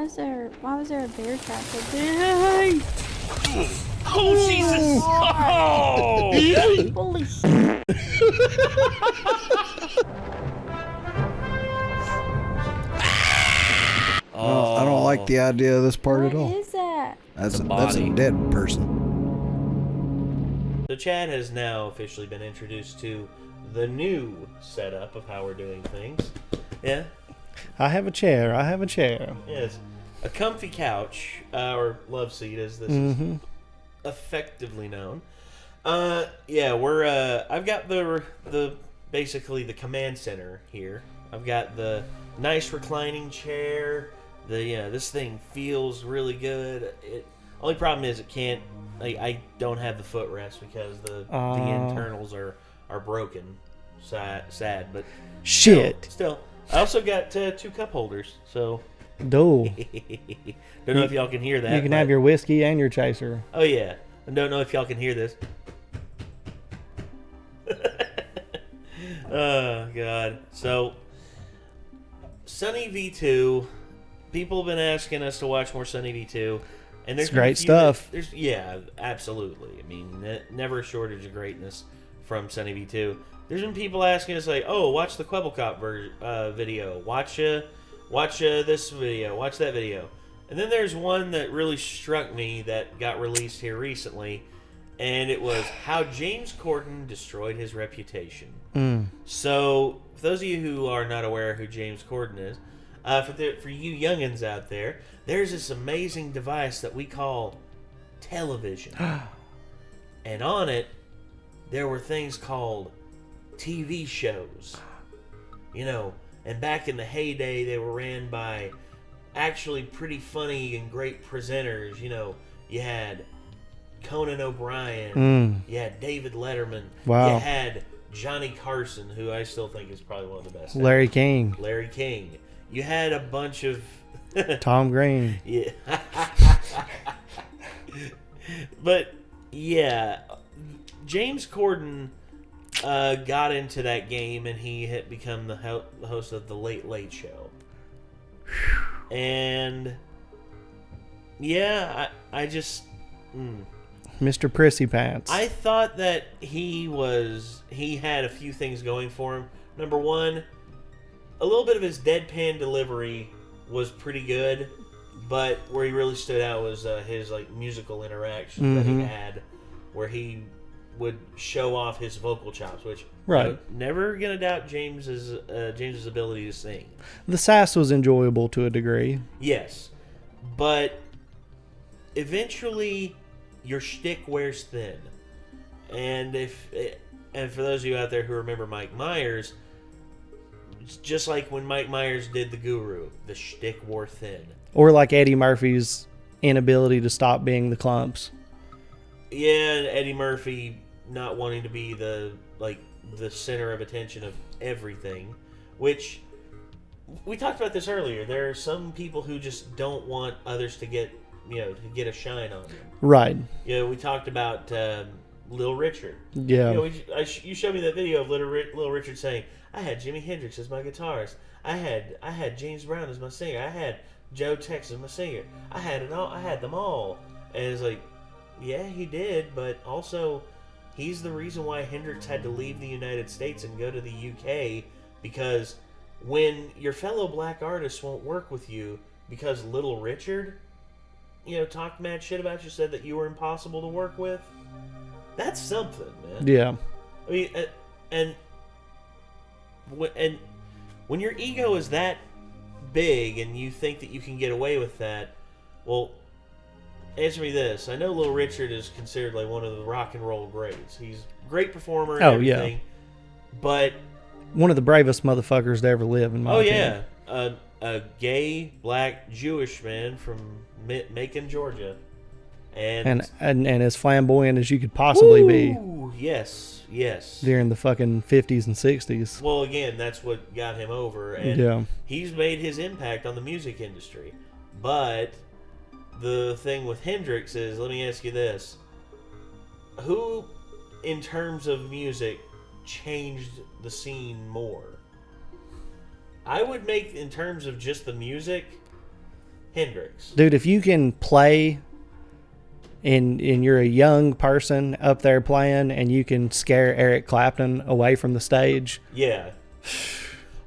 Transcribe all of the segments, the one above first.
was there a bear trap there? Oh, Jesus! Oh! Holy shit. I don't like the idea of this part at all. What is that? That's a dead person. So Chad has now officially been introduced to the new setup of how we're doing things. Yeah? I have a chair. Yes. A comfy couch, or love seat as this is effectively known. I've got the basically the command center here. I've got the nice reclining chair. This thing feels really good. Only problem is it can't. I don't have the footrest because the internals are broken. Sad, but shit. Still, I also got 2 cup holders. So, don't know if y'all can hear that. You can have your whiskey and your chaser. Oh yeah, I don't know if y'all can hear this. Oh God. So, Sunny V2. People have been asking us to watch more Sunny V2, and there's great stuff. Absolutely. I mean, never a shortage of greatness from Sunny V2. There's been people asking us like, "Oh, watch the Kwebbelkop video. Watch this video. Watch that video." And then there's one that really struck me that got released here recently, and it was how James Corden destroyed his reputation. So, for those of you who are not aware who James Corden is, for you youngins out there, there's this amazing device that we call television. And on it, there were things called TV shows. And back in the heyday, they were ran by actually pretty funny and great presenters. You had Conan O'Brien. You had David Letterman. Wow. You had Johnny Carson, who I still think is probably one of the best. Larry King. You had a bunch of Tom Green. Yeah. But yeah, James Corden got into that game, and he had become the host of the Late Late Show. And yeah, I just Mr. Prissy Pants. I thought that he had a few things going for him. Number one, a little bit of his deadpan delivery was pretty good, but where he really stood out was his musical interactions that he had, where he would show off his vocal chops, which never gonna doubt James's ability to sing. The sass was enjoyable to a degree. Yes, but eventually your shtick wears thin, and for those of you out there who remember Mike Myers. It's just like when Mike Myers did The Guru, the shtick wore thin. Or like Eddie Murphy's inability to stop being the Clumps. Yeah, and Eddie Murphy not wanting to be the center of attention of everything, which we talked about this earlier. There are some people who just don't want others to get a shine on them. Right. We talked about Little Richard. Yeah. You showed me that video of Little Richard saying, I had Jimi Hendrix as my guitarist. I had James Brown as my singer. I had Joe Tex as my singer. I had them all. And it's like, yeah, he did, but also he's the reason why Hendrix had to leave the United States and go to the UK, because when your fellow black artists won't work with you because Little Richard, talked mad shit about you, said that you were impossible to work with, that's something, man. Yeah. I mean, and when your ego is that big and you think that you can get away with that, well, answer me this. I know Little Richard is considered like one of the rock and roll greats. He's a great performer and everything. Yeah. But one of the bravest motherfuckers to ever live, in my opinion. Yeah. A gay, black, Jewish man from Macon, Georgia. And as flamboyant as you could possibly be. Yes. During the fucking 50s and 60s. Well, again, that's what got him over. And he's made his impact on the music industry. But the thing with Hendrix is, let me ask you this. Who, in terms of music, changed the scene more? I would make, in terms of just the music, Hendrix. Dude, if you can play and you're a young person up there playing and you can scare Eric Clapton away from the stage. Yeah.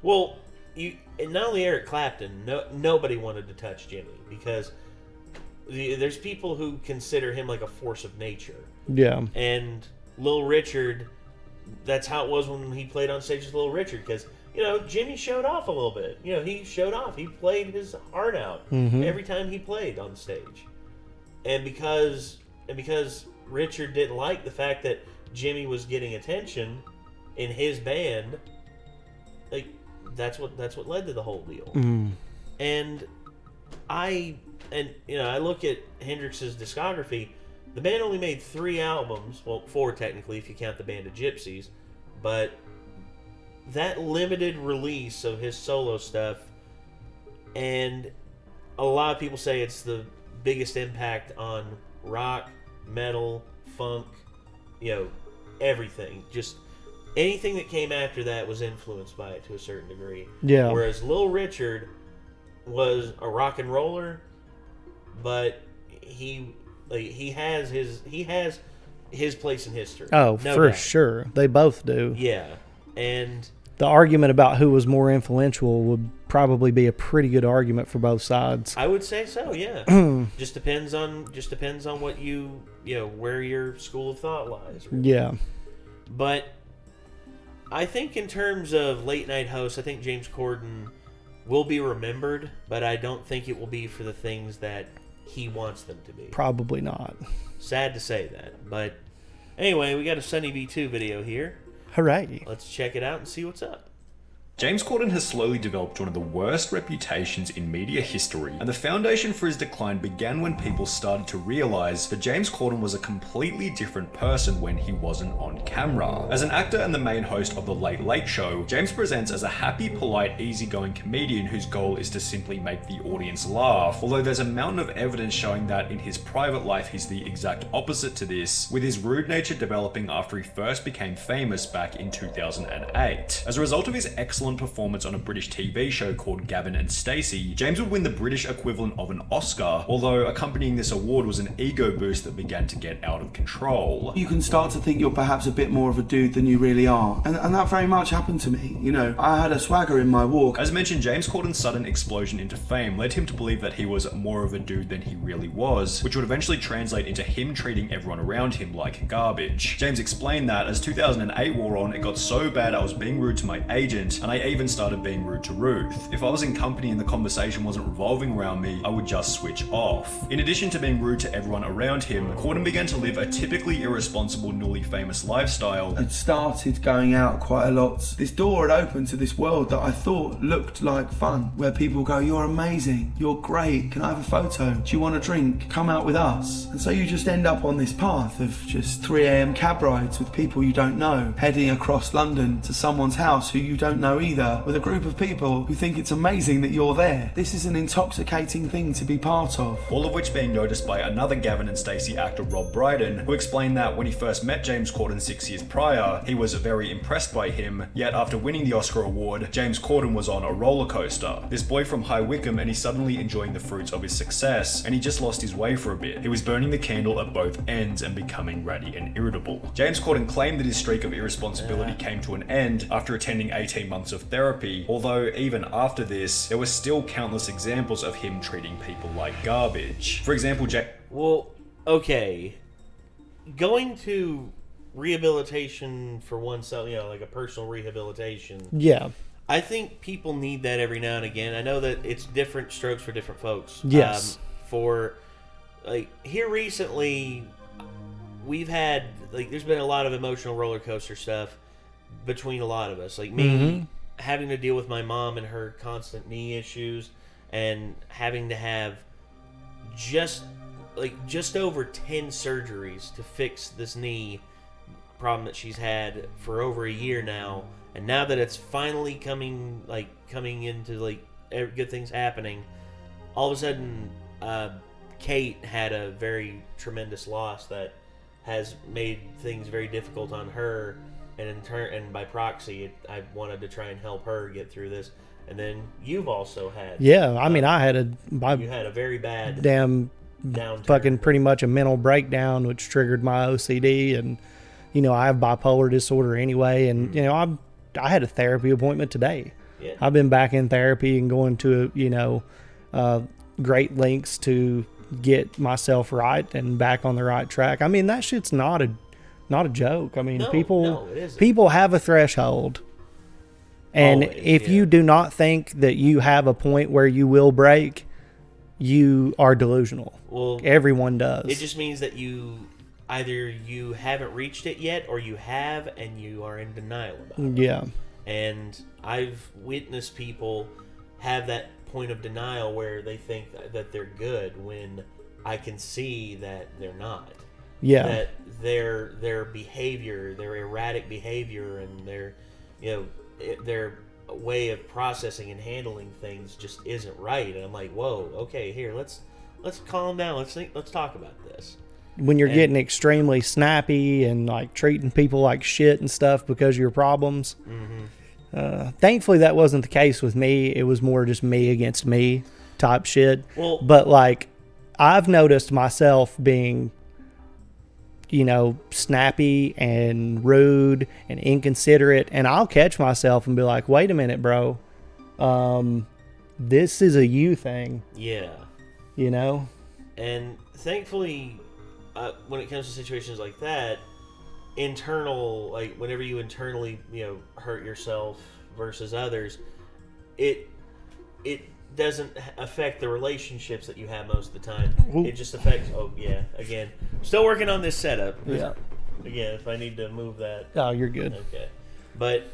Well, and not only Eric Clapton, nobody wanted to touch Jimmy because there's people who consider him like a force of nature. Yeah. And Little Richard, that's how it was when he played on stage with Little Richard because, Jimmy showed off a little bit. He showed off. He played his heart out every time he played on stage. And because Richard didn't like the fact that Jimmy was getting attention in his band, like that's what led to the whole deal. And I look at Hendrix's discography. The band only made 3 albums, well, 4 technically if you count the Band of Gypsies, but that limited release of his solo stuff, and a lot of people say it's the biggest impact on rock, metal, funk, everything. Just anything that came after that was influenced by it to a certain degree. Yeah. Whereas Little Richard was a rock and roller, but he has his place in history. Oh, no for doubt. sure. They both do. Yeah. And the argument about who was more influential would probably be a pretty good argument for both sides. I would say so, yeah. just depends on what where your school of thought lies. Really. Yeah. But I think in terms of late night hosts, I think James Corden will be remembered, but I don't think it will be for the things that he wants them to be. Probably not. Sad to say that. But anyway, we got a Sunny V2 video here. Hooray. Let's check it out and see what's up. James Corden has slowly developed one of the worst reputations in media history, and the foundation for his decline began when people started to realize that James Corden was a completely different person when he wasn't on camera. As an actor and the main host of The Late Late Show, James presents as a happy, polite, easygoing comedian whose goal is to simply make the audience laugh, although there's a mountain of evidence showing that in his private life he's the exact opposite to this, with his rude nature developing after he first became famous back in 2008. As a result of his excellent performance on a British TV show called Gavin and Stacey, James would win the British equivalent of an Oscar, although accompanying this award was an ego boost that began to get out of control. You can start to think you're perhaps a bit more of a dude than you really are. And that very much happened to me. I had a swagger in my walk. As mentioned, James Corden's sudden explosion into fame led him to believe that he was more of a dude than he really was, which would eventually translate into him treating everyone around him like garbage. James explained that as 2008 wore on, it got so bad I was being rude to my agent, and I even started being rude to Ruth. If I was in company and the conversation wasn't revolving around me, I would just switch off. In addition to being rude to everyone around him, Corden began to live a typically irresponsible, newly famous lifestyle. I'd started going out quite a lot. This door had opened to this world that I thought looked like fun, where people go, "You're amazing, you're great, can I have a photo? Do you want a drink? Come out with us." And so you just end up on this path of just 3 a.m. cab rides with people you don't know, heading across London to someone's house who you don't know either, with a group of people who think it's amazing that you're there. This is an intoxicating thing to be part of. All of which being noticed by another Gavin and Stacey actor, Rob Brydon, who explained that when he first met James Corden 6 years prior, he was very impressed by him, yet after winning the Oscar award, James Corden was on a roller coaster. This boy from High Wycombe, and he's suddenly enjoying the fruits of his success, and he just lost his way for a bit. He was burning the candle at both ends and becoming ratty and irritable. James Corden claimed that his streak of irresponsibility came to an end after attending 18 months of therapy, although even after this, there were still countless examples of him treating people like garbage. For example, Well, okay. Going to rehabilitation for oneself, like a personal rehabilitation. Yeah. I think people need that every now and again. I know that it's different strokes for different folks. Yes. Here recently, we've had, there's been a lot of emotional roller coaster stuff between a lot of us. Like me having to deal with my mom and her constant knee issues, and having to have just over 10 surgeries to fix this knee problem that she's had for over a year now. And now that it's finally coming into good things happening, all of a sudden Kate had a very tremendous loss that has made things very difficult on her, and in turn, and by proxy, I wanted to try and help her get through this. And then you've also had I mean, I had you had a very bad damn downturn. fucking pretty much a mental breakdown, which triggered my OCD, and I have bipolar disorder anyway, and I had a therapy appointment today. Yeah. I've been back in therapy and going to great lengths to get myself right and back on the right track. I mean, that shit's not a joke. I mean, No, it isn't. people have a threshold. And Always, if yeah. you do not think that you have a point where you will break, you are delusional. Well, Everyone does. it just means that either you haven't reached it yet, or you have and you are in denial about it. Yeah. And I've witnessed people have that point of denial where they think that they're good when I can see that they're not. Yeah. That their behavior, their erratic behavior, and their way of processing and handling things just isn't right. And I'm like, whoa, okay, here, let's calm down. Let's talk about this. When you're getting extremely snappy and like treating people like shit and stuff because of your problems. Mm-hmm. Thankfully, that wasn't the case with me. It was more just me against me type shit. Well, but like, I've noticed myself being, snappy and rude and inconsiderate, and I'll catch myself and be like, wait a minute, bro. This is a you thing. Yeah. And thankfully, when it comes to situations like that, whenever you internally, hurt yourself versus others, it doesn't affect the relationships that you have most of the time. Ooh. It just affects. Oh yeah, again, still working on this setup. Yeah. Again, if I need to move that. Oh, you're good. Okay. But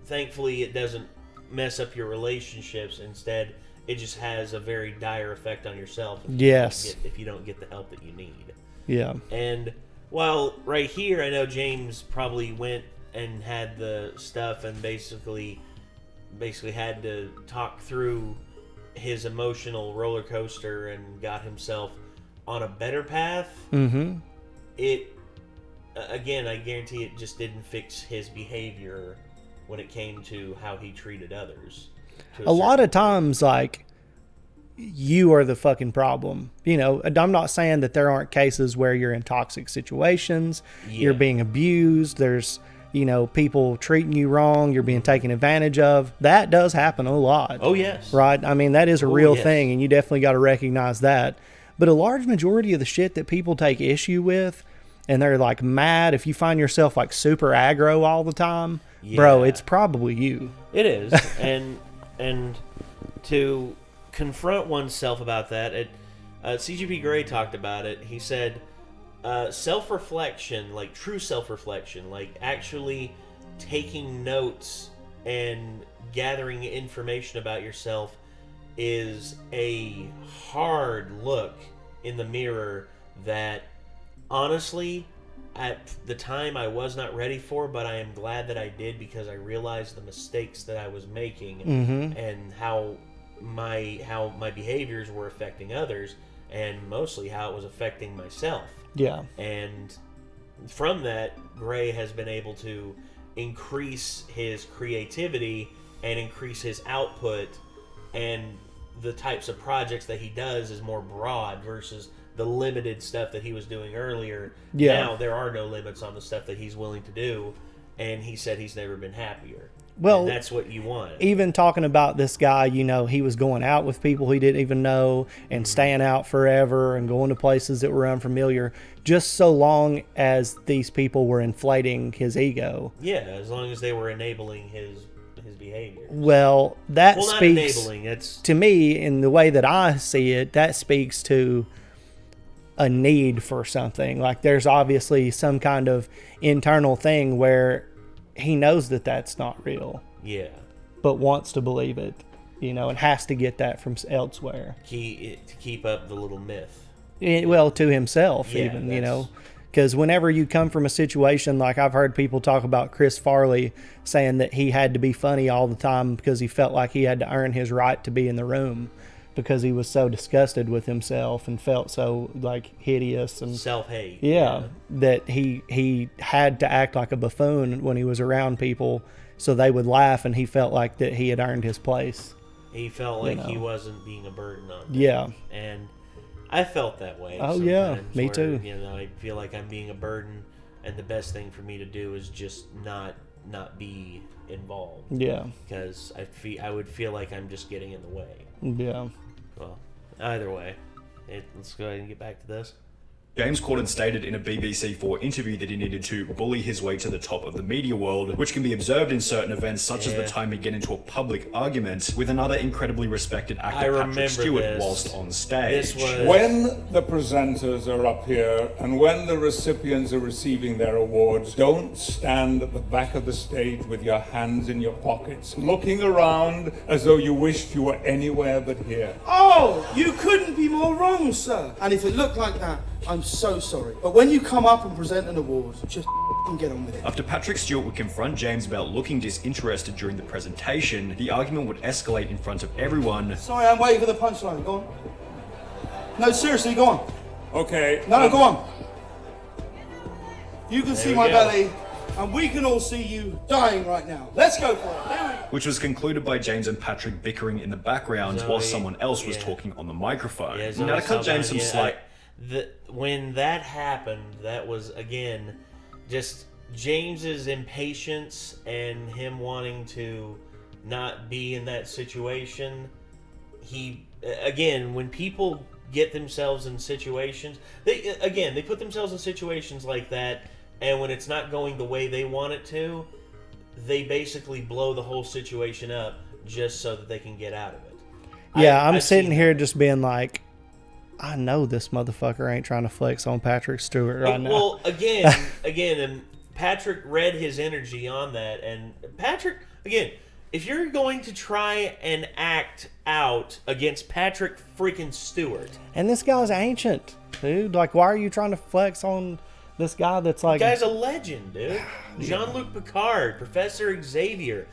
thankfully, it doesn't mess up your relationships. Instead, it just has a very dire effect on yourself. If you don't get the help that you need. Yeah. And while right here, I know James probably went and had the stuff and basically had to talk through his emotional roller coaster and got himself on a better path. Mm-hmm. Again, I guarantee it just didn't fix his behavior when it came to how he treated others. A lot of times, like, you are the fucking problem. I'm not saying that there aren't cases where you're in toxic situations, you're being abused, there's, people treating you wrong, you're being taken advantage of. That does happen a lot. Oh, yes. Right? I mean, that is a real yes. thing, and you definitely got to recognize that. But a large majority of the shit that people take issue with, and they're like mad, if you find yourself like super aggro all the time, bro, it's probably you. It is. and to confront oneself about that, CGP Grey talked about it. He said, self-reflection, like true self-reflection, like actually taking notes and gathering information about yourself, is a hard look in the mirror that honestly at the time I was not ready for, but I am glad that I did, because I realized the mistakes that I was making and how my behaviors were affecting others, and mostly how it was affecting myself. Yeah. And from that, Gray has been able to increase his creativity and increase his output, and the types of projects that he does is more broad versus the limited stuff that he was doing earlier. Yeah. Now there are no limits on the stuff that he's willing to do, and he said he's never been happier. Well, and that's what you want. Even talking about this guy, he was going out with people he didn't even know and staying out forever and going to places that were unfamiliar, just so long as these people were inflating his ego. Yeah, as long as they were enabling his behavior. Well, that not speaks enabling. It's to me, in the way that I see it, that speaks to a need for something. Like, there's obviously some kind of internal thing where he knows that that's not real. Yeah. But wants to believe it, and has to get that from elsewhere. To keep up the little myth. Well, to himself, Yeah, even, because whenever you come from a situation, like I've heard people talk about Chris Farley saying that he had to be funny all the time because he felt like he had to earn his right to be in the room, because he was so disgusted with himself and felt so like hideous and self-hate. Yeah, that he had to act like a buffoon when he was around people so they would laugh, and he felt like that he had earned his place. He felt like he know. wasn't being a burden on them. Yeah. And I felt that way. Oh, yeah. sometimes Me where, too. You know, I feel like I'm being a burden, and the best thing for me to do is just not be involved. Yeah. Because I would feel like I'm just getting in the way. Yeah. Well, either way, let's go ahead and get back to this. James Corden stated in a BBC4 interview that he needed to bully his way to the top of the media world, which can be observed in certain events, such as the time he get into a public argument with another incredibly respected actor, Patrick Stewart, whilst on stage. When the presenters are up here and when the recipients are receiving their awards, don't stand at the back of the stage with your hands in your pockets, looking around as though you wished you were anywhere but here. Oh, you couldn't be more wrong, sir. And if it looked like that, I'm so sorry. But when you come up and present an award, just get on with it. After Patrick Stewart would confront James about looking disinterested during the presentation, the argument would escalate in front of everyone. Sorry, I'm waiting for the punchline. Go on. No, seriously, go on. Okay. No, go on. You can see my go. belly, and we can all see you dying right now. Let's go for it. Which was concluded by James and Patrick bickering in the background while someone else was yeah. talking on the microphone. Yeah, now to cut James some slack. When that happened, that was, again, just James's impatience and him wanting to not be in that situation. When people get themselves in situations, they put themselves in situations like that, and when it's not going the way they want it to, they basically blow the whole situation up just so that they can get out of it. Yeah, I'm sitting here just being like, I know this motherfucker ain't trying to flex on Patrick Stewart right now. Well, again, and Patrick read his energy on that, and Patrick, again, if you're going to try and act out against Patrick freaking Stewart, and this guy's ancient, dude. Like, why are you trying to flex on this guy that's like... the guy's a legend, dude. Jean-Luc Picard, Professor Xavier.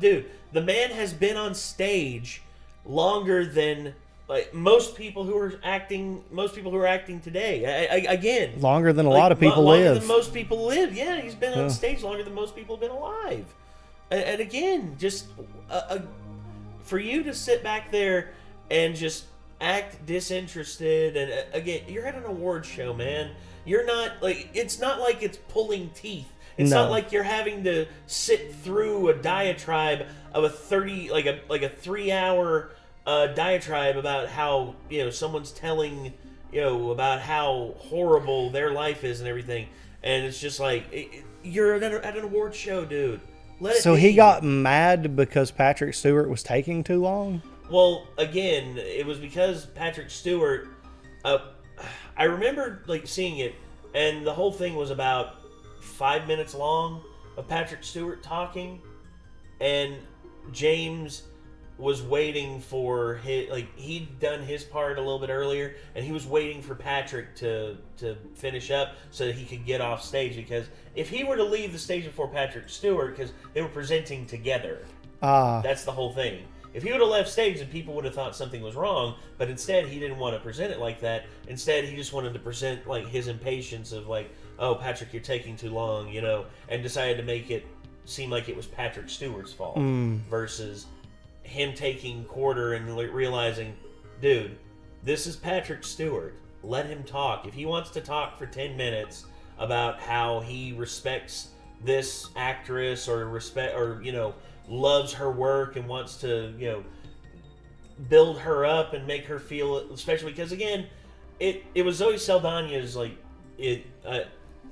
Dude, the man has been on stage longer than... like most people who are acting today. Again, longer than a lot of people live. Longer than most people live. Yeah, he's been on stage longer than most people have been alive. And again, just for you to sit back there and just act disinterested, and again, you're at an award show, man. You're not like, it's not like it's pulling teeth. It's not like you're having to sit through a diatribe of a 3-hour diatribe about how, someone's telling, about how horrible their life is and everything. And it's just like, you're at an award show, dude. So he got mad because Patrick Stewart was taking too long? Well, again, it was because Patrick Stewart, I remember seeing it, and the whole thing was about 5 minutes long of Patrick Stewart talking, and James was waiting for he'd done his part a little bit earlier, and he was waiting for Patrick to finish up so that he could get off stage, because if he were to leave the stage before Patrick Stewart, because they were presenting together, that's the whole thing. If he would have left stage, then people would have thought something was wrong, but instead he didn't want to present it like that. Instead, he just wanted to present his impatience of oh, Patrick, you're taking too long, and decided to make it seem like it was Patrick Stewart's fault versus him taking quarter and realizing, dude, this is Patrick Stewart. Let him talk. If he wants to talk for 10 minutes about how he respects this actress or loves her work and wants to, build her up and make her feel, especially because, again, it was Zoe Saldana's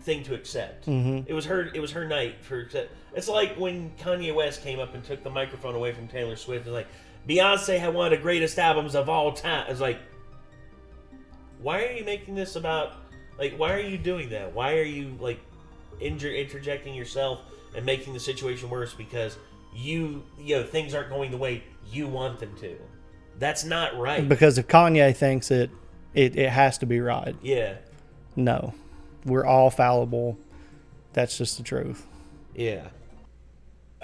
thing to accept. Mm-hmm. It was her night for accept. It's like when Kanye West came up and took the microphone away from Taylor Swift and Beyonce had one of the greatest albums of all time. It's like, why are you making this about, why are you doing that? Why are you interjecting yourself and making the situation worse because things aren't going the way you want them to? That's not right. Because if Kanye thinks it has to be right. Yeah. No. We're all fallible. That's just the truth. Yeah.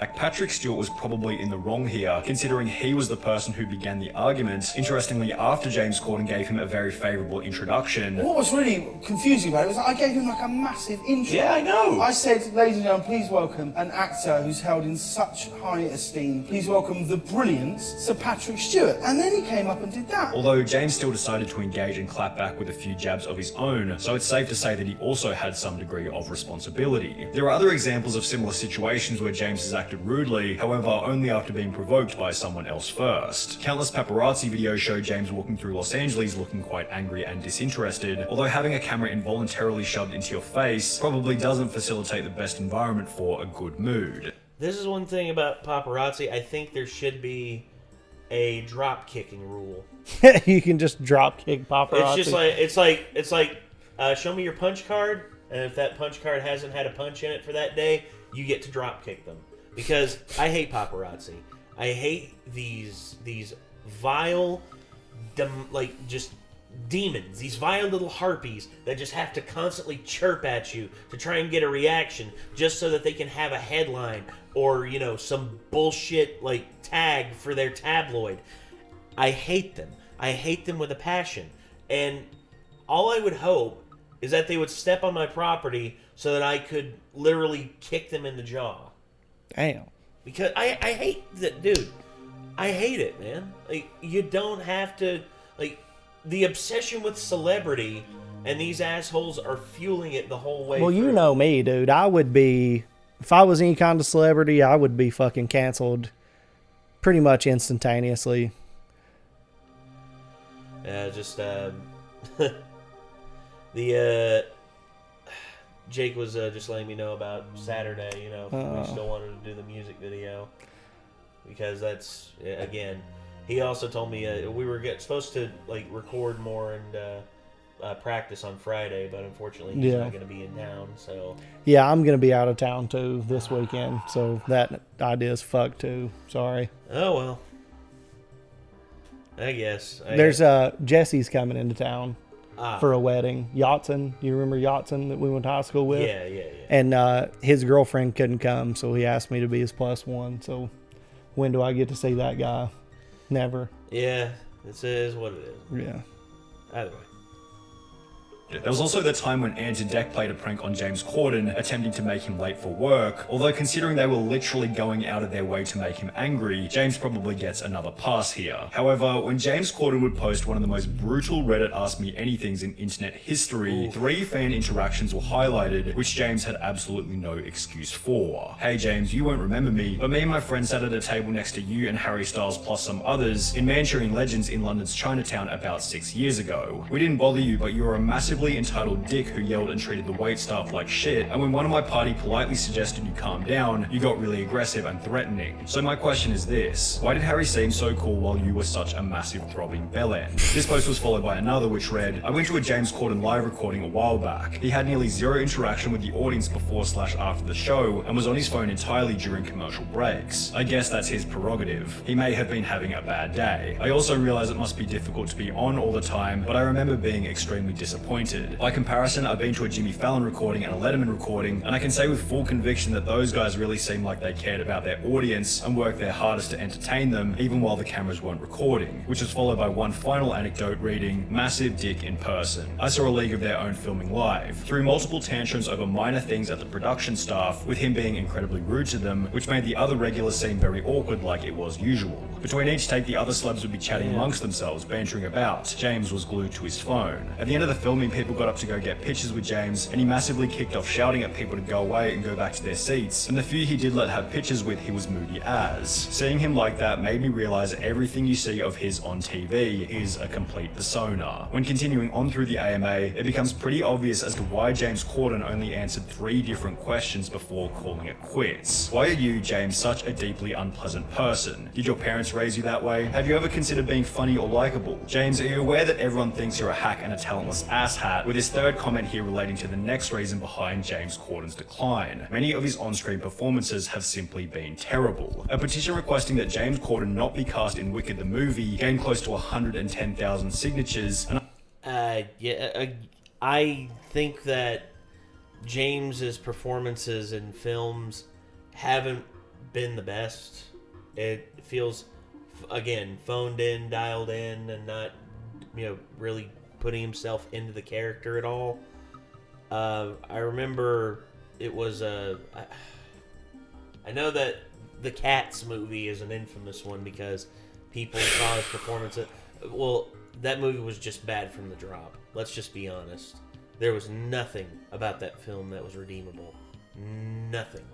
Patrick Stewart was probably in the wrong here, considering he was the person who began the argument. Interestingly, after James Corden gave him a very favourable introduction. What was really confusing about it was that I gave him like a massive intro. Yeah, I know. I said, ladies and gentlemen, please welcome an actor who's held in such high esteem. Please welcome the brilliant Sir Patrick Stewart. And then he came up and did that. Although James still decided to engage and clap back with a few jabs of his own, so it's safe to say that he also had some degree of responsibility. There are other examples of similar situations where James has acted rudely, however only after being provoked by someone else first. Countless paparazzi videos show James walking through Los Angeles looking quite angry and disinterested, although having a camera involuntarily shoved into your face probably doesn't facilitate the best environment for a good mood. This is one thing about paparazzi. I think there should be a drop kicking rule. You can just drop kick paparazzi. It's like show me your punch card, and if that punch card hasn't had a punch in it for that day, you get to drop kick them. Because I hate paparazzi. I hate these vile, just demons. These vile little harpies that just have to constantly chirp at you to try and get a reaction, just so that they can have a headline or some bullshit like tag for their tabloid. I hate them. I hate them with a passion. And all I would hope is that they would step on my property so that I could literally kick them in the jaw. Damn. Because I hate that, dude. I hate it, man. Like, you don't have to, the obsession with celebrity, and these assholes are fueling it the whole way Well, through. you know me, dude. I would be, if I was any kind of celebrity, I would be fucking canceled pretty much instantaneously. Jake was just letting me know about Saturday, we still wanted to do the music video. Because that's, again, he also told me we were supposed to record more and practice on Friday, but unfortunately he's not going to be in town, so... Yeah, I'm going to be out of town too this weekend, so that idea is fucked too. Sorry. Oh, well. I guess. There's Jesse's coming into town for a wedding. Yatsen, you remember Yatsen that we went to high school with? Yeah. And his girlfriend couldn't come, so he asked me to be his plus one. So when do I get to see that guy? Never. Yeah, it is what it is. Yeah. Either way. There was also the time when Ant and Dec played a prank on James Corden, attempting to make him late for work, although considering they were literally going out of their way to make him angry, James probably gets another pass here. However, when James Corden would post one of the most brutal Reddit Ask Me Anythings in internet history, 3 fan interactions were highlighted, which James had absolutely no excuse for. Hey James, you won't remember me, but me and my friend sat at a table next to you and Harry Styles plus some others in Manchurian Legends in London's Chinatown about 6 years ago. We didn't bother you, but you were a massively entitled dick who yelled and treated the waitstaff like shit, and when one of my party politely suggested you calm down, you got really aggressive and threatening. So my question is this: why did Harry seem so cool while you were such a massive throbbing bellend? This post was followed by another which read, I went to a James Corden live recording a while back. He had nearly zero interaction with the audience before/after the show, and was on his phone entirely during commercial breaks. I guess that's his prerogative. He may have been having a bad day. I also realize it must be difficult to be on all the time, but I remember being extremely disappointed. By comparison, I've been to a Jimmy Fallon recording and a Letterman recording, and I can say with full conviction that those guys really seemed like they cared about their audience and worked their hardest to entertain them, even while the cameras weren't recording, which was followed by one final anecdote reading, massive dick in person. I saw a league of their own filming live, through multiple tantrums over minor things at the production staff, with him being incredibly rude to them, which made the other regulars seem very awkward like it was usual. Between each take, the other celebs would be chatting amongst themselves, bantering about. James was glued to his phone. At the end of the filming, people got up to go get pictures with James, and he massively kicked off shouting at people to go away and go back to their seats, and the few he did let have pictures with, he was moody as. Seeing him like that made me realize everything you see of his on TV is a complete persona. When continuing on through the AMA, it becomes pretty obvious as to why James Corden only answered 3 different questions before calling it quits. Why are you, James, such a deeply unpleasant person? Did your parents raise you that way? Have you ever considered being funny or likable? James, are you aware that everyone thinks you're a hack and a talentless asshat? With his third comment here relating to the next reason behind James Corden's decline. Many of his on-screen performances have simply been terrible. A petition requesting that James Corden not be cast in Wicked the movie gained close to 110,000 signatures, and I think that James's performances in films haven't been the best. It feels, again, phoned in, dialed in, and not, really putting himself into the character at all. I remember it was I know that the Cats movie is an infamous one because people saw his performance. That movie was just bad from the drop. Let's just be honest. There was nothing about that film that was redeemable. Nothing.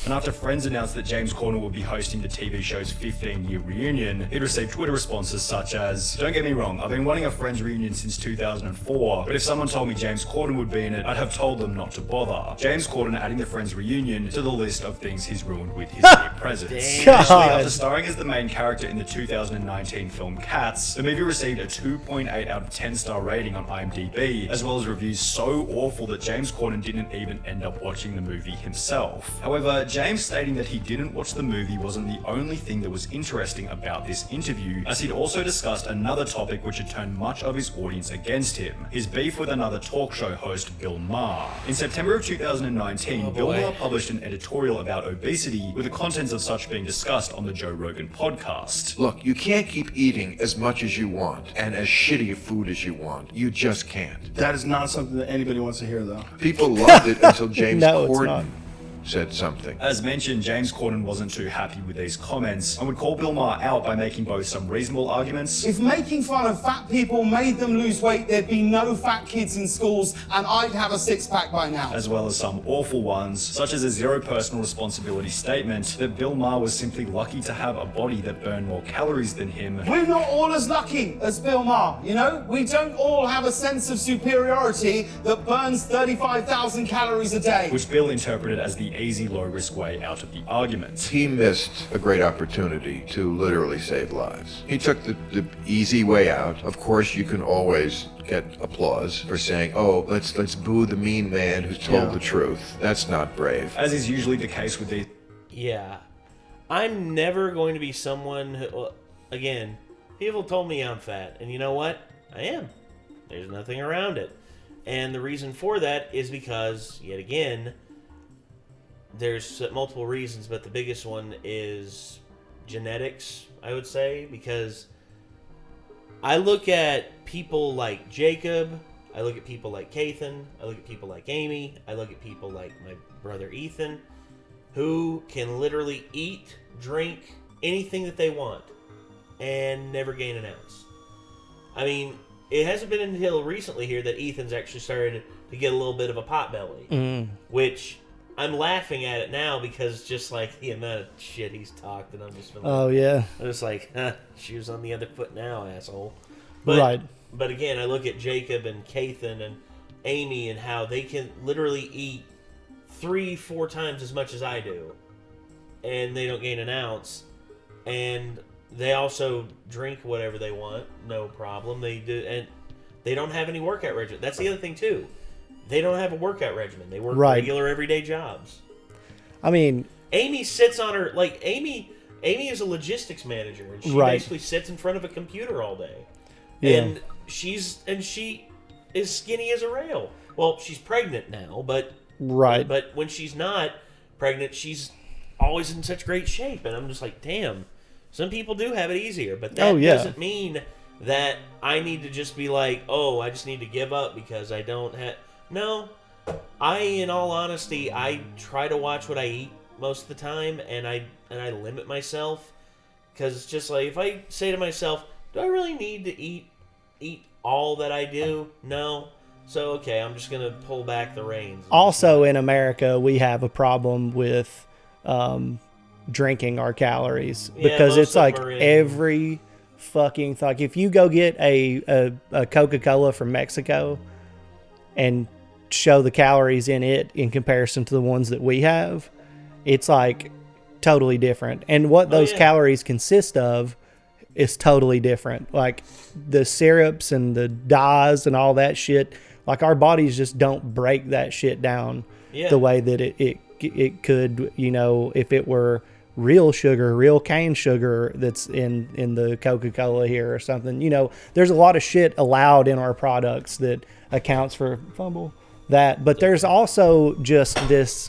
And after Friends announced that James Corden would be hosting the TV show's 15-year reunion, it received Twitter responses such as, "Don't get me wrong, I've been wanting a Friends reunion since 2004, but if someone told me James Corden would be in it, I'd have told them not to bother." James Corden adding the Friends reunion to the list of things he's ruined with his mere presence. Initially, after starring as the main character in the 2019 film Cats, the movie received a 2.8 out of 10 star rating on IMDb, as well as reviews so awful that James Corden didn't even end up watching the movie himself. However, James stating that he didn't watch the movie wasn't the only thing that was interesting about this interview, as he'd also discussed another topic which had turned much of his audience against him: his beef with another talk show host, Bill Maher. In September of 2019, Bill Maher published an editorial about obesity, with the contents of such being discussed on the Joe Rogan podcast. Look, you can't keep eating as much as you want and as shitty a food as you want. You just can't. That is not something that anybody wants to hear, though. People loved it until James No, it's Corden not. said something. As mentioned, James Corden wasn't too happy with these comments and would call Bill Maher out by making both some reasonable arguments. If making fun of fat people made them lose weight, there'd be no fat kids in schools, and I'd have a six-pack by now. As well as some awful ones, such as a zero personal responsibility statement that Bill Maher was simply lucky to have a body that burned more calories than him. We're not all as lucky as Bill Maher, you know? We don't all have a sense of superiority that burns 35,000 calories a day. Which Bill interpreted as the easy, low-risk way out of the argument. He missed a great opportunity to literally save lives. He took the easy way out. Of course, you can always get applause for saying, "Oh, let's boo the mean man who's told the truth." That's not brave. As is usually the case with these. Yeah. I'm never going to be someone who, well, again, people told me I'm fat, and you know what? I am. There's nothing around it. And the reason for that is because, yet again, there's multiple reasons, but the biggest one is genetics, I would say, because I look at people like Jacob, I look at people like Kathan, I look at people like Amy, I look at people like my brother Ethan, who can literally eat, drink, anything that they want, and never gain an ounce. I mean, it hasn't been until recently here that Ethan's actually started to get a little bit of a pot belly, which I'm laughing at it now because just like the amount of shit he's talked, and I'm just feeling I'm just like, shoes on the other foot now, asshole. But, right. But again, I look at Jacob and Kathan and Amy and how they can literally eat 3-4 times as much as I do, and they don't gain an ounce, and they also drink whatever they want, no problem. They do, and they don't have any workout regimen. That's the other thing too. They don't have a workout regimen. They work regular everyday jobs. I mean, Amy sits on her, like, Amy is a logistics manager, and she basically sits in front of a computer all day. Yeah. And she is skinny as a rail. Well, she's pregnant now, but but when she's not pregnant, she's always in such great shape, and I'm just like, damn. Some people do have it easier, but that doesn't mean that I need to just be like, oh, I just need to give up because I don't have. No, in all honesty, I try to watch what I eat most of the time, and I limit myself, because it's just like, if I say to myself, do I really need to eat all that I do? No. So, okay, I'm just going to pull back the reins. Also, in America, we have a problem with drinking our calories, because it's like every fucking, like, if you go get a Coca-Cola from Mexico and show the calories in it in comparison to the ones that we have, it's like totally different. And what those calories consist of is totally different. Like the syrups and the dyes and all that shit, like our bodies just don't break that shit down the way that it could, you know, if it were real sugar, real cane sugar that's in the Coca-Cola here or something. You know, there's a lot of shit allowed in our products that accounts for that, but there's also just this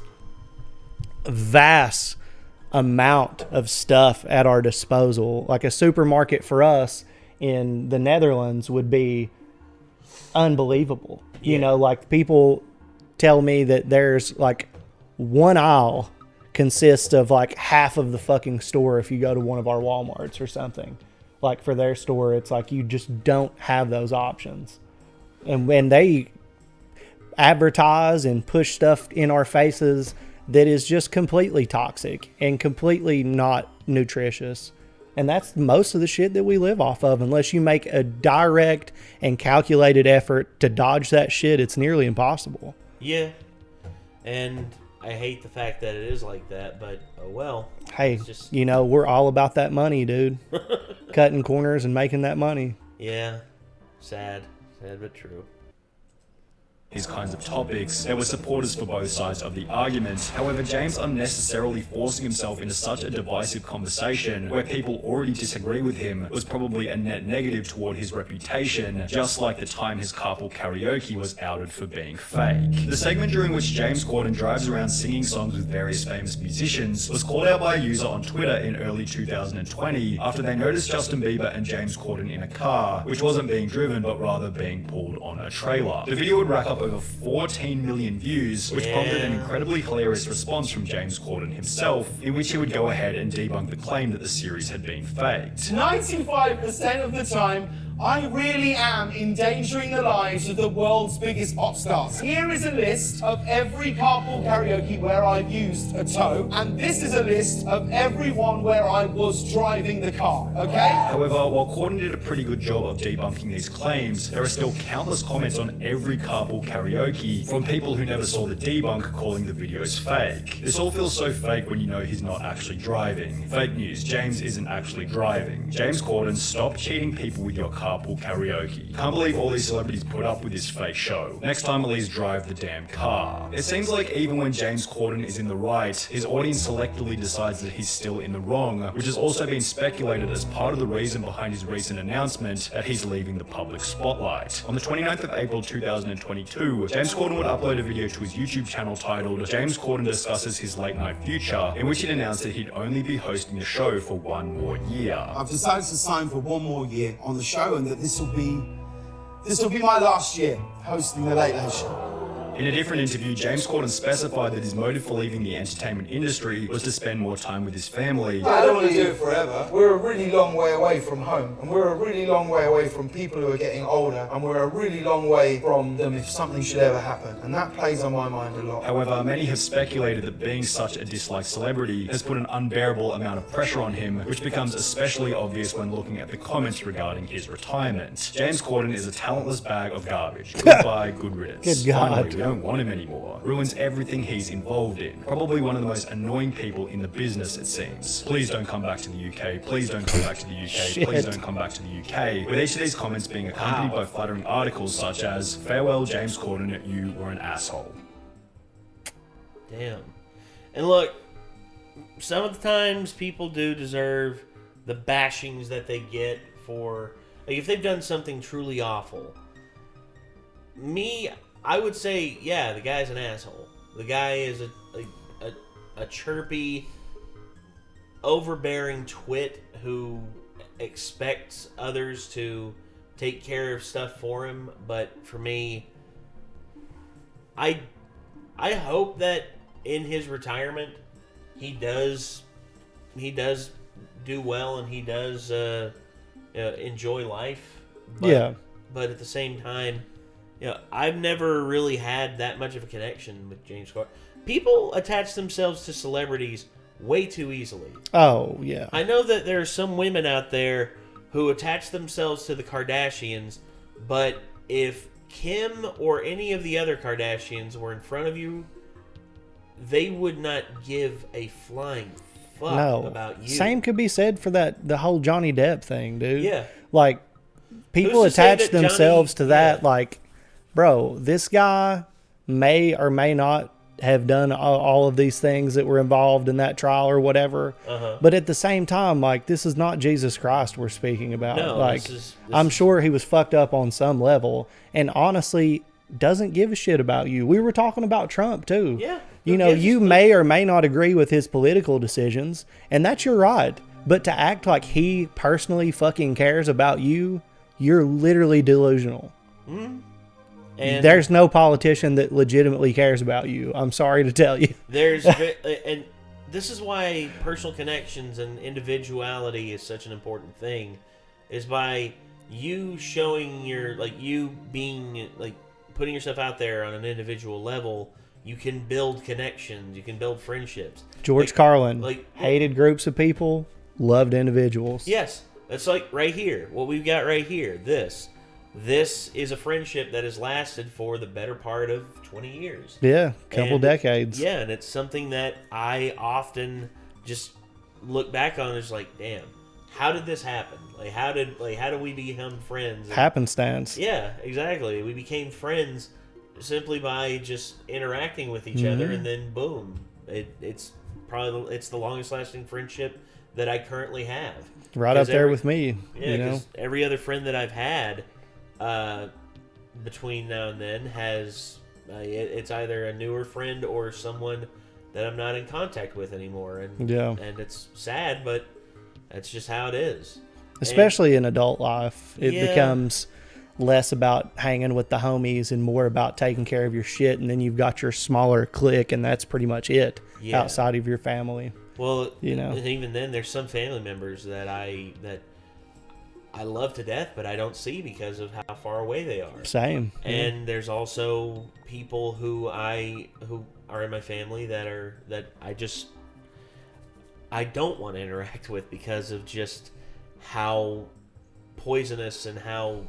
vast amount of stuff at our disposal. Like a supermarket for us in the Netherlands would be unbelievable. You know, like people tell me that there's like one aisle consists of like half of the fucking store if you go to one of our Walmarts or something. Like for their store, it's like you just don't have those options. And when they advertise and push stuff in our faces that is just completely toxic and completely not nutritious. And that's most of the shit that we live off of. Unless you make a direct and calculated effort to dodge that shit, it's nearly impossible. Yeah. And I hate the fact that it is like that, but oh well. Hey, you know, we're all about that money, dude. Cutting corners and making that money. Yeah. Sad but true. These kinds of topics, there were supporters for both sides of the argument. However, James unnecessarily forcing himself into such a divisive conversation where people already disagree with him was probably a net negative toward his reputation, just like the time his carpool karaoke was outed for being fake. The segment during which James Corden drives around singing songs with various famous musicians was called out by a user on Twitter in early 2020 after they noticed Justin Bieber and James Corden in a car, which wasn't being driven but rather being pulled on a trailer. The video would rack up over 14 million views, which prompted an incredibly hilarious response from James Corden himself, in which he would go ahead and debunk the claim that the series had been faked. 95% of the time, I really am endangering the lives of the world's biggest pop stars. Here is a list of every carpool karaoke where I've used a tow, and this is a list of every one where I was driving the car, okay? However, while Corden did a pretty good job of debunking these claims, there are still countless comments on every carpool karaoke from people who never saw the debunk calling the videos fake. This all feels so fake when you know he's not actually driving. Fake news, James isn't actually driving. James Corden, stop cheating people with your carpool karaoke. Can't believe all these celebrities put up with this fake show. Next time at least drive the damn car. It seems like even when James Corden is in the right, his audience selectively decides that he's still in the wrong, which has also been speculated as part of the reason behind his recent announcement that he's leaving the public spotlight. On the 29th of April 2022, James Corden would upload a video to his YouTube channel titled James Corden Discusses His Late Night Future, in which he'd announced that he'd only be hosting the show for one more year. I've decided to sign for one more year on the show, and that this will be my last year hosting the Late Late Show. In a different interview, James Corden specified that his motive for leaving the entertainment industry was to spend more time with his family. I don't want to do it forever. We're a really long way away from home, and we're a really long way away from people who are getting older, and we're a really long way from them if something should ever happen, and that plays on my mind a lot. However, many have speculated that being such a disliked celebrity has put an unbearable amount of pressure on him, which becomes especially obvious when looking at the comments regarding his retirement. James Corden is a talentless bag of garbage. Goodbye, good riddance. Good God. Finally, we don't want him anymore. Ruins everything he's involved in. Probably one of the most annoying people in the business, it seems. Please don't come back to the UK. Please don't come back to the UK. Please don't come back to the UK. With each of these comments being accompanied by flattering articles such as, farewell James Corden, you were an asshole. Damn. And look, some of the times people do deserve the bashings that they get for, like, if they've done something truly awful. I would say, yeah, the guy's an asshole. The guy is a chirpy, overbearing twit who expects others to take care of stuff for him. But for me, I hope that in his retirement he does do well and he does enjoy life. But at the same time, I've never really had that much of a connection with James Corden. People attach themselves to celebrities way too easily. Oh, yeah. I know that there are some women out there who attach themselves to the Kardashians, but if Kim or any of the other Kardashians were in front of you, they would not give a flying fuck about you. Same could be said for the whole Johnny Depp thing, dude. Yeah. Like, people attach themselves to that, like, bro, this guy may or may not have done all of these things that were involved in that trial or whatever. But at the same time, like, this is not Jesus Christ we're speaking about. No, like, I'm sure he was fucked up on some level. And honestly, doesn't give a shit about you. We were talking about Trump too. Yeah. You know, you may or may not agree with his political decisions, and that's your right. But to act like he personally fucking cares about you, you're literally delusional. Mm-hmm. And there's no politician that legitimately cares about you. I'm sorry to tell you. And this is why personal connections and individuality is such an important thing, is by you showing you being, putting yourself out there on an individual level, you can build connections, you can build friendships. George Carlin hated groups of people, loved individuals. Yes. That's right here. What we've got right here. This is a friendship that has lasted for the better part of 20 years. Yeah, couple decades. Yeah, and it's something that I often just look back on and it's like, damn, how did this happen? How did we become friends? Happenstance. Yeah, exactly. We became friends simply by just interacting with each other, and then boom, it's the longest lasting friendship that I currently have. Right up there with me. Yeah, because every other friend that I've had between now and then has it's either a newer friend or someone that I'm not in contact with anymore, and it's sad, but that's just how it is. Especially in adult life, it becomes less about hanging with the homies and more about taking care of your shit, and then you've got your smaller clique, and that's pretty much it outside of your family. Well, and even then, there's some family members that I love to death, but I don't see because of how far away they are. Same. And there's also people who are in my family that I don't want to interact with because of just how poisonous and how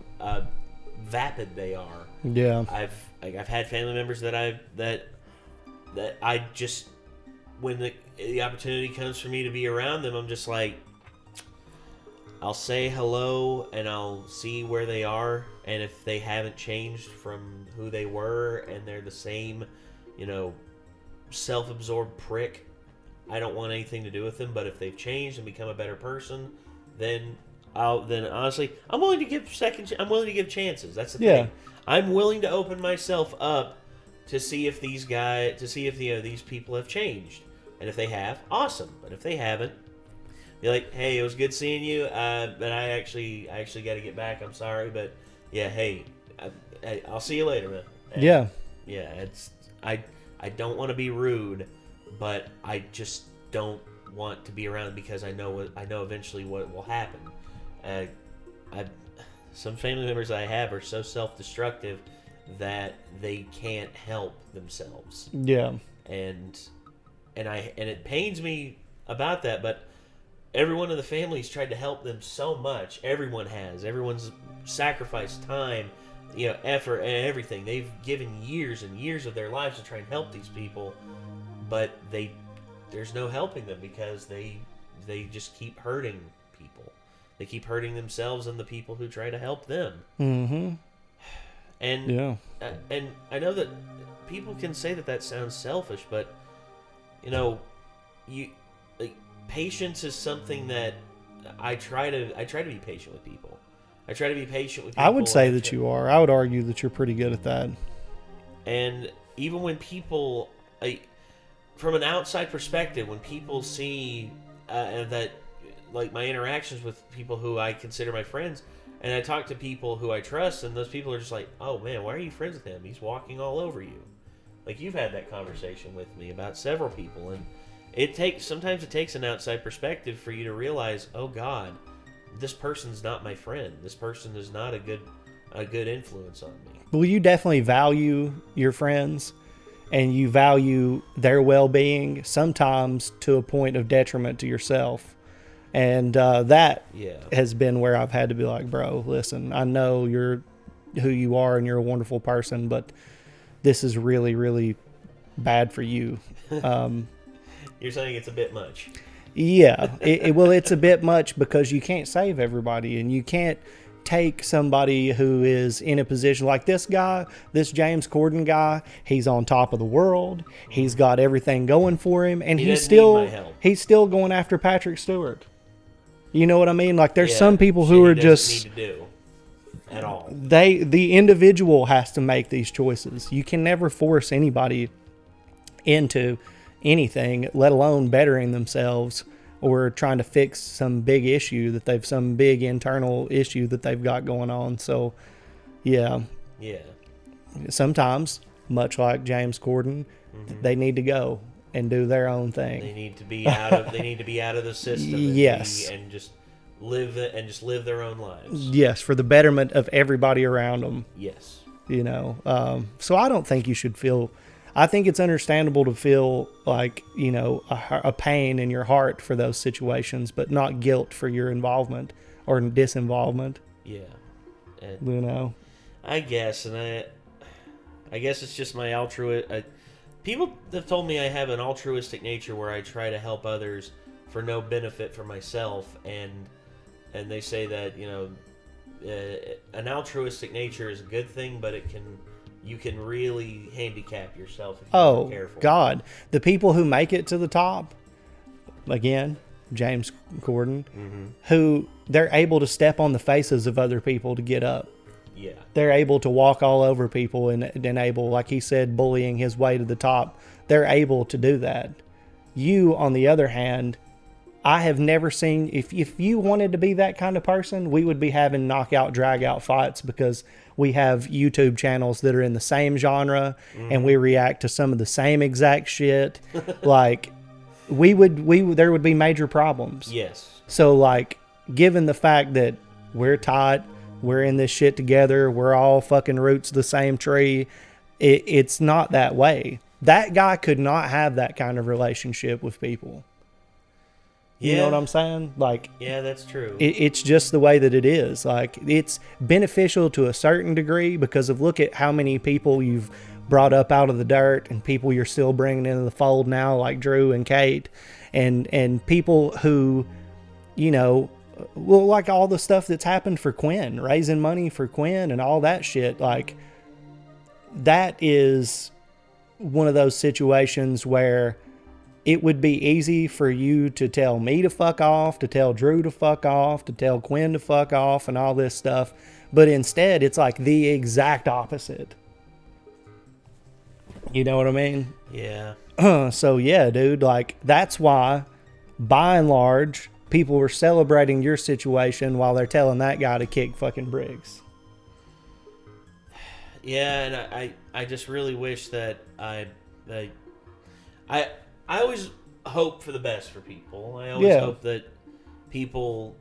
vapid they are. Yeah. I've had family members that I just, when the opportunity comes for me to be around them, I'm just like, I'll say hello and I'll see where they are, and if they haven't changed from who they were and they're the same, self-absorbed prick, I don't want anything to do with them. But if they've changed and become a better person, then honestly, I'm willing to give chances. That's the thing. I'm willing to open myself up to see if these people have changed. And if they have, awesome. But if they haven't, be like, hey, it was good seeing you, but I actually got to get back. I'm sorry, but yeah, hey, I'll see you later, man. And I don't want to be rude, but I just don't want to be around because I know eventually what will happen. Some family members I have are so self-destructive that they can't help themselves. Yeah, and it pains me about that, but everyone in the family's tried to help them so much. Everyone has. Everyone's sacrificed time, effort, and everything. They've given years and years of their lives to try and help these people, but there's no helping them because they just keep hurting people. They keep hurting themselves and the people who try to help them. Mm-hmm. And I know that people can say that sounds selfish, but patience is something that I try to be patient with people. I try to be patient with people. I would say that you are. I would argue that you're pretty good at that. And even when people, from an outside perspective, when people see that, my interactions with people who I consider my friends, and I talk to people who I trust, and those people are just like, oh man, why are you friends with him? He's walking all over you. You've had that conversation with me about several people, and sometimes it takes an outside perspective for you to realize, oh God, this person's not my friend. This person is not a good influence on me. Well, you definitely value your friends, and you value their well-being, sometimes to a point of detriment to yourself. And that has been where I've had to be like, bro, listen, I know you're who you are and you're a wonderful person, but this is really, really bad for you. You're saying it's a bit much. Yeah. It's a bit much because you can't save everybody, and you can't take somebody who is in a position like this guy, this James Corden guy. He's on top of the world. He's got everything going for him, and he's still going after Patrick Stewart. You know what I mean? There's some people who are just at all. The individual has to make these choices. You can never force anybody into anything, let alone bettering themselves or trying to fix some big internal issue that they've got going on. So, yeah. Sometimes, much like James Corden, they need to go and do their own thing. They need to be out of the system. Yes. And just live their own lives. Yes, for the betterment of everybody around them. Yes. So I don't think you should feel. I think it's understandable to feel like, a pain in your heart for those situations, but not guilt for your involvement or disinvolvement. Yeah. And I guess, and I guess it's just my people have told me I have an altruistic nature where I try to help others for no benefit for myself, and they say that an altruistic nature is a good thing, but you can really handicap yourself if you're not careful. God, the people who make it to the top, again, James Corden, who they're able to step on the faces of other people to get up. Yeah. They're able to walk all over people and able, like he said, bullying his way to the top. They're able to do that. You, on the other hand, I have never seen, if you wanted to be that kind of person, we would be having knockout, drag out fights because we have YouTube channels that are in the same genre and we react to some of the same exact shit. Like, there would be major problems. Yes. So, like, given the fact that we're tight, we're in this shit together, we're all fucking roots of the same tree, it's not that way. That guy could not have that kind of relationship with people. You know what I'm saying? Like, yeah, that's true. It's just the way that it is. Like, it's beneficial to a certain degree because look at how many people you've brought up out of the dirt and people you're still bringing into the fold now, like Drew and Kate, and people who, like all the stuff that's happened for Quinn, raising money for Quinn and all that shit. Like, that is one of those situations where it would be easy for you to tell me to fuck off, to tell Drew to fuck off, to tell Quinn to fuck off and all this stuff. But instead, it's like the exact opposite. You know what I mean? Yeah. So, yeah, dude, like, that's why, by and large, people were celebrating your situation while they're telling that guy to kick fucking bricks. Yeah, and I just really wish that I always hope for the best for people. I always hope that people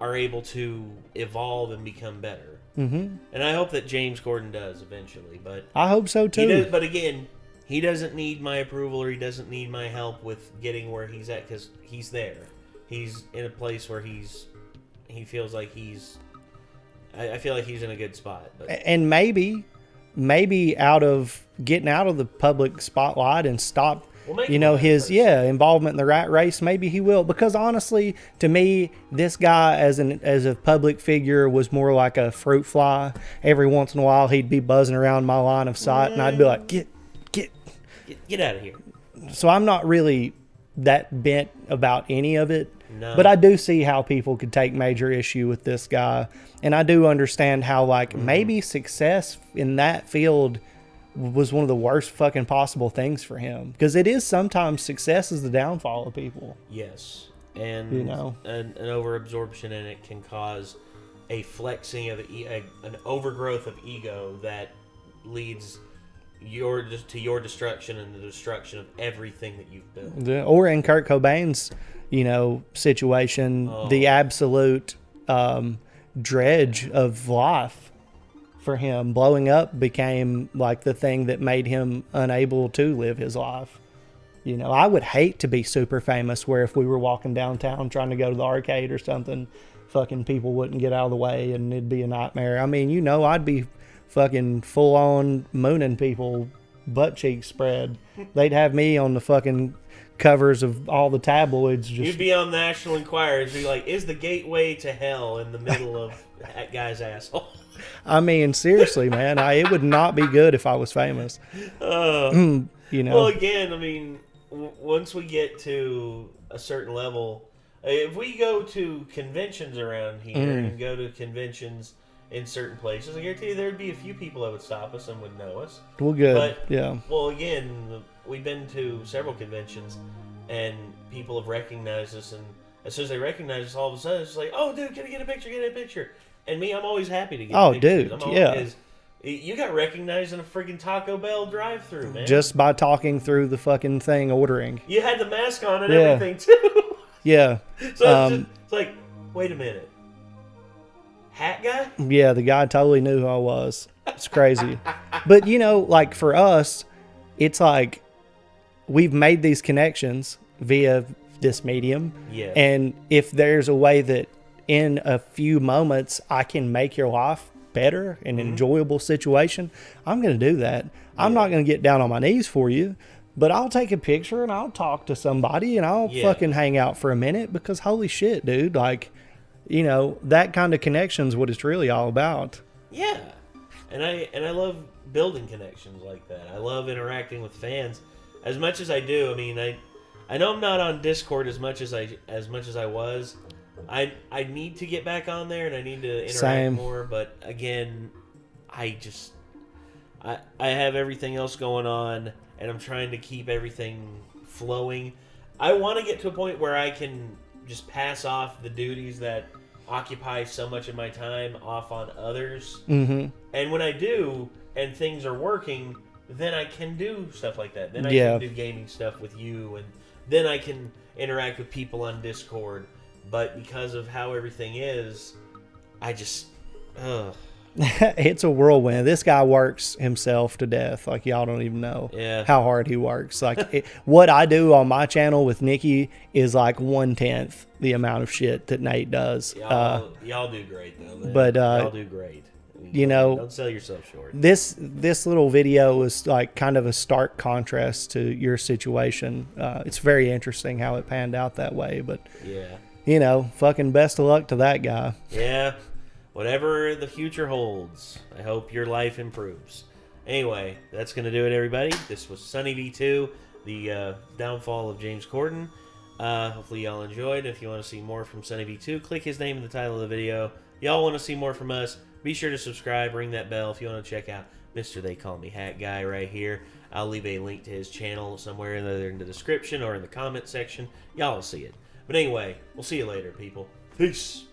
are able to evolve and become better. Mm-hmm. And I hope that James Corden does eventually. But I hope so too. But again, he doesn't need my approval or he doesn't need my help with getting where he's at because he's there. He's in a place where he feels like I feel like he's in a good spot. But. And maybe getting out of the public spotlight and stop his involvement in the rat race, maybe he will, because honestly, to me, this guy as a public figure was more like a fruit fly. Every once in a while he'd be buzzing around my line of sight and I'd be like, get out of here. So I'm not really that bent about any of it. No. But I do see how people could take major issue with this guy, and I do understand how maybe success in that field was one of the worst fucking possible things for him, because it is sometimes success is the downfall of people. Yes, and an overabsorption in it can cause a flexing of an overgrowth of ego that leads to your destruction and the destruction of everything that you've built. Yeah, or in Kurt Cobain's situation, the absolute dredge of life for him, blowing up became like the thing that made him unable to live his life. I would hate to be super famous where if we were walking downtown trying to go to the arcade or something, fucking people wouldn't get out of the way and it'd be a nightmare. I mean, I'd be fucking full on mooning people, butt cheeks spread. They'd have me on the fucking covers of all the tabloids. You'd be on National Enquirer. It'd be like, is the gateway to hell in the middle of that guy's asshole? I mean, seriously, man, it would not be good if I was famous. Well, again, I mean, once we get to a certain level, if we go to conventions around here and go to conventions, in certain places. I guarantee you there'd be a few people that would stop us and would know us. Well, good. But, yeah. Well, again, we've been to several conventions, and people have recognized us, and as soon as they recognize us, all of a sudden, it's like, oh, dude, can I get a picture? Get a picture. And me, I'm always happy to get pictures. Dude, yeah. You got recognized in a freaking Taco Bell drive-thru, man. Just by talking through the fucking thing ordering. You had the mask on and everything, too. Yeah. So it's like, wait a minute. Hat guy? Yeah, the guy totally knew who I was. It's crazy. But, you know, like for us, it's like we've made these connections via this medium. Yeah. And if there's a way that in a few moments I can make your life better, an enjoyable situation, I'm going to do that. I'm not going to get down on my knees for you, but I'll take a picture and I'll talk to somebody and I'll fucking hang out for a minute because holy shit, dude, like, you know, that kind of connection is what it's really all about. Yeah. And I love building connections like that. I love interacting with fans as much as I do. I mean, I know I'm not on Discord as much as I was. I need to get back on there and I need to interact more, but again, I have everything else going on and I'm trying to keep everything flowing. I want to get to a point where I can just pass off the duties that occupy so much of my time off on others. Mm-hmm. And when I do and things are working, then I can do stuff like that. Then I can do gaming stuff with you, and then I can interact with people on Discord. But because of how everything is, I just... It's a whirlwind. This guy works himself to death. Like, y'all don't even know how hard he works. Like, what I do on my channel with Nikki is like 1/10 the amount of shit that Nate does. Y'all do great, though, man. But, y'all do great. You know, don't sell yourself short. This little video is like kind of a stark contrast to your situation. It's very interesting how it panned out that way. But, you know, fucking best of luck to that guy. Yeah. Whatever the future holds, I hope your life improves. Anyway, that's going to do it, everybody. This was Sunny V2, the downfall of James Corden. Hopefully y'all enjoyed. If you want to see more from Sunny V2, click his name in the title of the video. Y'all want to see more from us, be sure to subscribe, ring that bell. If you want to check out Mr. They Call Me Hat Guy right here, I'll leave a link to his channel somewhere either in the description or in the comment section. Y'all will see it. But anyway, we'll see you later, people. Peace.